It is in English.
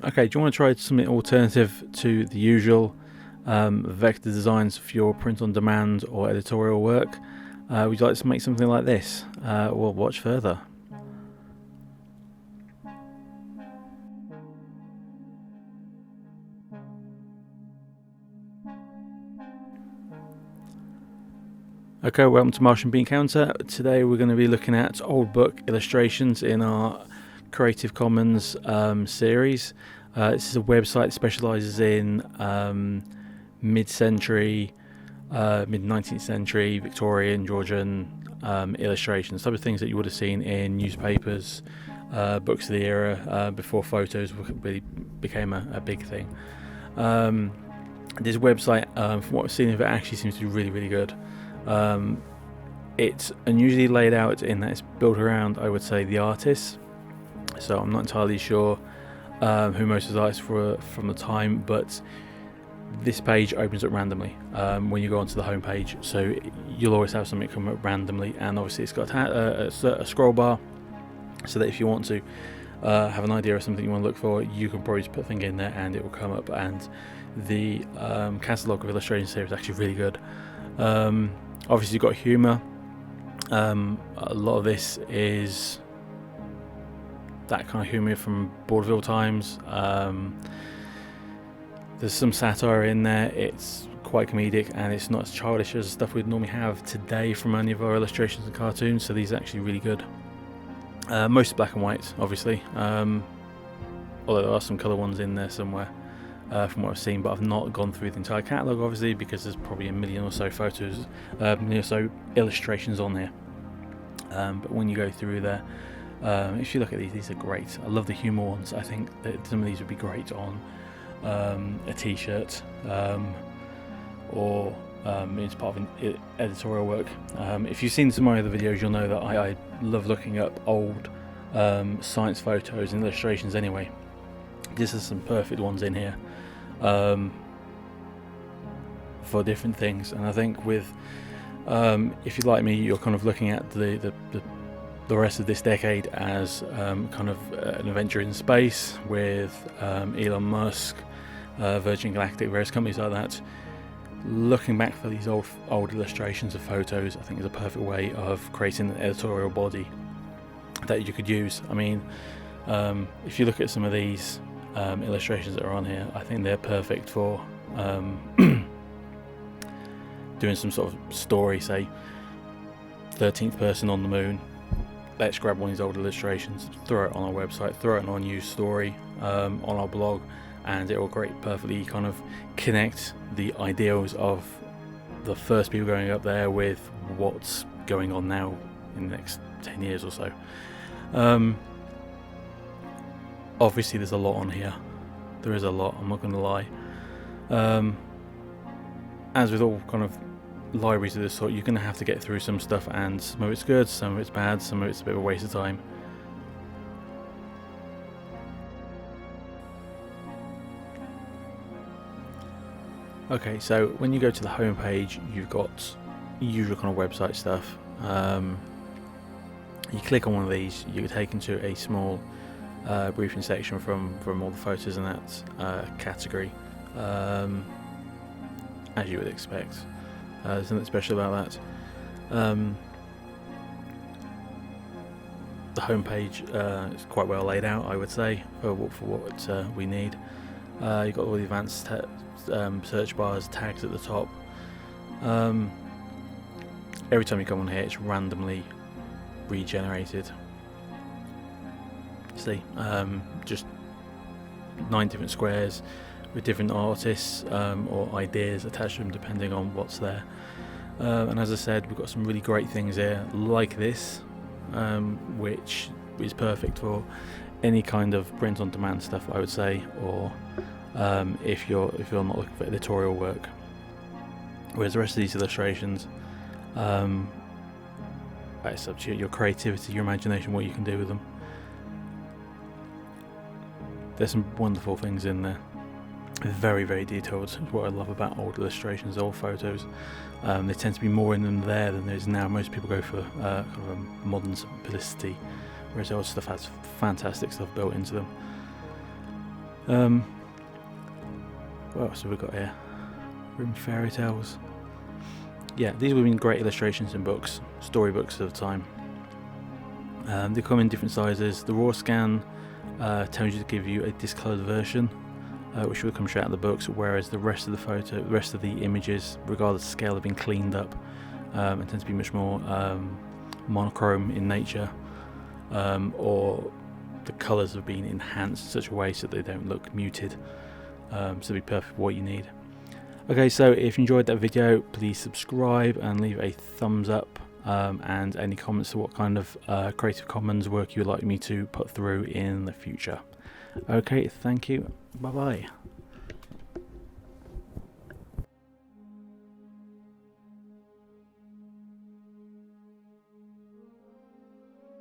Okay, do you want to try something alternative to the usual vector designs for your print on demand or editorial work? Would you like to make something like this? Well, watch further. Okay, welcome to Martian Bean Counter. Today we're going to be looking at old book illustrations in our Creative Commons series. This is a website that specialises in mid-century, mid-19th century Victorian, Georgian illustrations, type of things that you would have seen in newspapers, books of the era, before photos really became a big thing. This website, from what I've seen of it, actually seems to be really, really good. It's unusually laid out in that it's built around, I would say, the artists. So I'm not entirely sure who most of the artists were from the time, but this page opens up randomly when you go onto the home page. So you'll always have something come up randomly, and obviously it's got a scroll bar, so that if you want to have an idea of something you want to look for, you can probably just put a thing in there and it will come up. And the catalogue of illustrations here is actually really good. Obviously you've got humour. A lot of this is that kind of humour from vaudeville times. There's some satire in there. It's quite comedic, and it's not as childish as stuff we'd normally have today from any of our illustrations and cartoons, so these are actually really good. Most black and white, obviously, although there are some colour ones in there somewhere. From what I've seen, but I've not gone through the entire catalogue, obviously, because there's probably a million or so photos, million or so illustrations on here. But when you go through there, if you look at these are great. I love the humour ones. I think that some of these would be great on a t-shirt, or it's part of an editorial work. If you've seen some of my other videos, you'll know that I love looking up old science photos and illustrations anyway. This is some perfect ones in here for different things, and I think with if you're like me, you're kind of looking at the rest of this decade as kind of an adventure in space with Elon Musk, Virgin Galactic, various companies like that. Looking back for these old illustrations of photos, I think is a perfect way of creating an editorial body that you could use. I mean, if you look at some of these illustrations that are on here, I think they're perfect for doing some sort of story, say 13th person on the moon. Let's grab one of these old illustrations, throw it on our website, throw it on our news story, on our blog, and it will perfectly kind of connect the ideals of the first people going up there with what's going on now in the next 10 years or so. Obviously there's a lot on here. There is a lot, I'm not going to lie. As with all kind of libraries of this sort, you're going to have to get through some stuff, and some of it's good, some of it's bad, some of it's a bit of a waste of time. Okay, so when you go to the home page, you've got usual kind of website stuff. You click on one of these, you're taken to a small briefing section from all the photos in that category, as you would expect. There's nothing special about that. The homepage is quite well laid out, I would say, for what we need. You've got all the advanced search bars, tags at the top. Every time you come on here, it's randomly regenerated. See, just 9 different squares with different artists or ideas attached to them, depending on what's there. And as I said, we've got some really great things here, like this, which is perfect for any kind of print-on-demand stuff, I would say, or if you're not looking for editorial work. Whereas the rest of these illustrations, it's up to your creativity, your imagination, what you can do with them. There's some wonderful things in there. Very, very detailed. It's what I love about old illustrations, old photos. There tend to be more in them there than there is now. Most people go for kind of a modern simplicity, whereas old stuff has fantastic stuff built into them. What else have we got here? Grimm Fairy Tales. Yeah, these would have been great illustrations in books, storybooks of the time. They come in different sizes. The raw scan tells you to give you a discoloured version, which will come straight out of the books, whereas the rest of the images, regardless of scale, have been cleaned up and tend to be much more monochrome in nature, or the colours have been enhanced in such a way so that they don't look muted, so they'll be perfect for what you need. Okay, so if you enjoyed that video, please subscribe and leave a thumbs up, and any comments to what kind of Creative Commons work you would like me to put through in the future. Okay, thank you, bye bye.